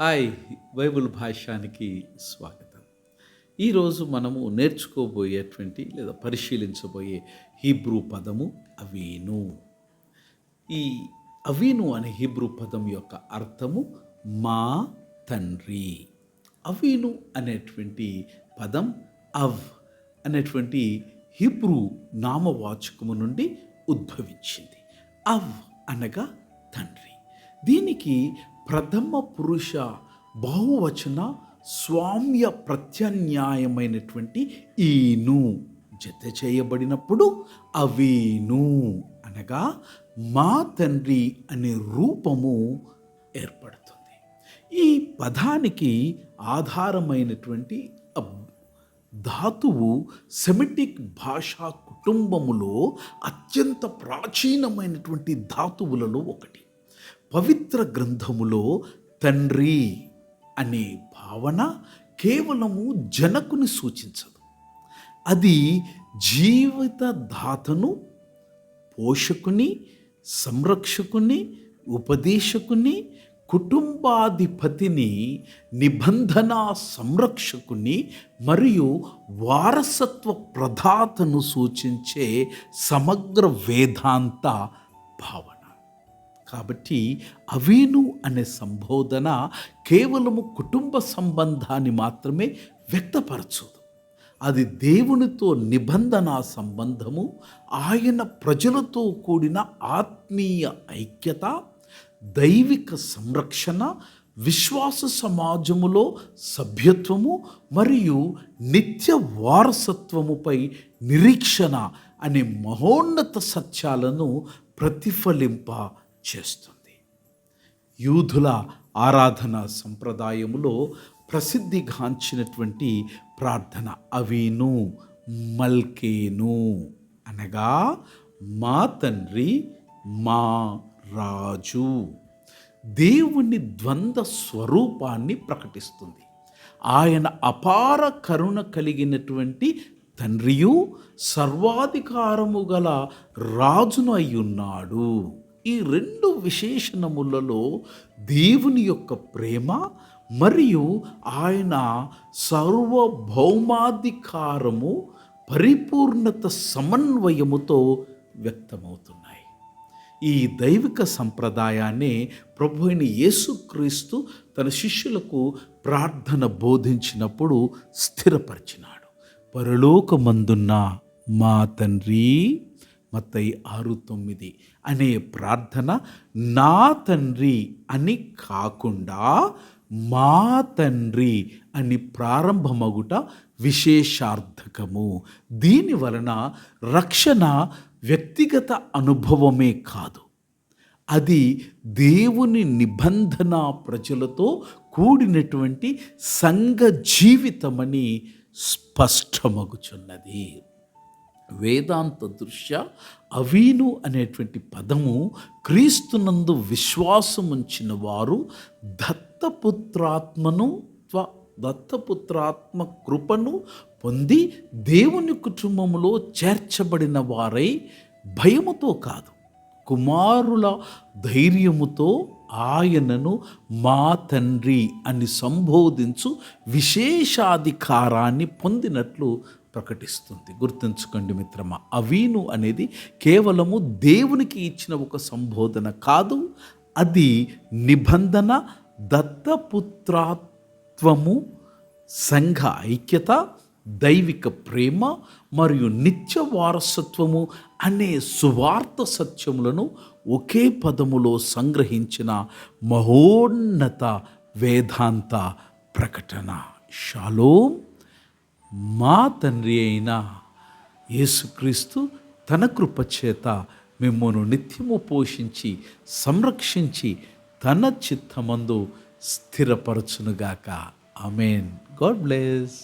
Hi, Bible భాష్యానికి స్వాగతం. ఈరోజు మనము నేర్చుకోబోయేటువంటి లేదా పరిశీలించబోయే హీబ్రూ పదము అవీను. ఈ అవీను అనే హీబ్రూ పదం యొక్క అర్థము మా తండ్రి. అవీను అనేటువంటి పదం అవ్ అనేటువంటి హీబ్రూ నామవాచకము నుండి ఉద్భవించింది. అవ్ అనగా తండ్రి. దీనికి ప్రథమ పురుష బహువచన స్వామ్య ప్రత్యామ్నాయమైనటువంటి ఈను జత చేయబడినప్పుడు అవీను అనగా మా తండ్రి అనే రూపము ఏర్పడుతుంది. ఈ పదానికి ఆధారమైనటువంటి ధాతువు సెమిటిక్ భాషా కుటుంబములో అత్యంత ప్రాచీనమైనటువంటి ధాతువులలో ఒకటి. పవిత్ర గ్రంథములో తండ్రి అనే భావన కేవలము జనకుని సూచించదు. అది జీవితదాతను, పోషకుని, సంరక్షకుని, ఉపదేశకుని, కుటుంబాధిపతిని, నిబంధన సంరక్షకుని మరియు వారసత్వ ప్రదాతను సూచించే సమగ్ర వేదాంత భావన. కాబట్టి అవీను అనే సంబోధన కేవలము కుటుంబ సంబంధాన్ని మాత్రమే వ్యక్తపరచదు. అది దేవునితో నిబంధన సంబంధము, ఆయన ప్రజలతో కూడిన ఆత్మీయ ఐక్యత, దైవిక సంరక్షణ, విశ్వాస సమాజములో సభ్యత్వము మరియు నిత్య వారసత్వముపై నిరీక్షణ అనే మహోన్నత సత్యాలను ప్రతిఫలింప చేస్తుంది. యూదుల ఆరాధన సంప్రదాయములో ప్రసిద్ధిగాంచినటువంటి ప్రార్థన అవీను మల్కేను అనగా మా తండ్రి, మా రాజు. దేవుని ద్వంద్వ స్వరూపాన్ని ప్రకటిస్తుంది. ఆయన అపార కరుణ కలిగినటువంటి తండ్రియు, సర్వాధికారము గల రాజును అయ్యున్నాడు. ఈ రెండు విశేషణములలో దేవుని యొక్క ప్రేమ మరియు ఆయన సార్వభౌమాధికారము పరిపూర్ణత సమన్వయముతో వ్యక్తమవుతున్నాయి. ఈ దైవిక సంప్రదాయాన్ని ప్రభు అయిన యేసుక్రీస్తు తన శిష్యులకు ప్రార్థన బోధించినప్పుడు స్థిరపరిచినాడు. పరలోకమందున్న మా తండ్రి, మత్తయి 6:9 అనే ప్రార్థన నా తండ్రి అని కాకుండా మా తండ్రి అని ప్రారంభమగుట విశేషార్థకము. దీని వలన రక్షణ వ్యక్తిగత అనుభవమే కాదు, అది దేవుని నిబంధన ప్రజలతో కూడినటువంటి సంఘ జీవితమని స్పష్టమగుచున్నది. వేదాంత దృష్ట్యా అవీను అనేటువంటి పదము క్రీస్తునందు విశ్వాసముంచిన వారు దత్తపుత్రాత్మ కృపను పొంది దేవుని కుటుంబములో చేర్చబడిన వారై భయముతో కాదు, కుమారుల ధైర్యముతో ఆయనను మా తండ్రి అని సంబోధించు విశేషాధికారాన్ని పొందినట్లు ప్రకటిస్తుంది. గుర్తుంచుకోండి మిత్రమా, అవీను అనేది కేవలము దేవునికి ఇచ్చిన ఒక సంబోధన కాదు, అది నిబంధన, దత్తపుత్రత్వము, సంఘ ఐక్యత, దైవిక ప్రేమ మరియు నిత్య వారసత్వము అనే సువార్త సత్యములను ఒకే పదములో సంగ్రహించిన మహోన్నత వేదాంత ప్రకటన. షాలోమ్. మా తండ్రి అయిన యేసుక్రీస్తు తన కృపచేత మిమ్మల్ని నిత్యము పోషించి సంరక్షించి తన చిత్తమందు స్థిరపరచునుగాక. ఆమేన్. God bless.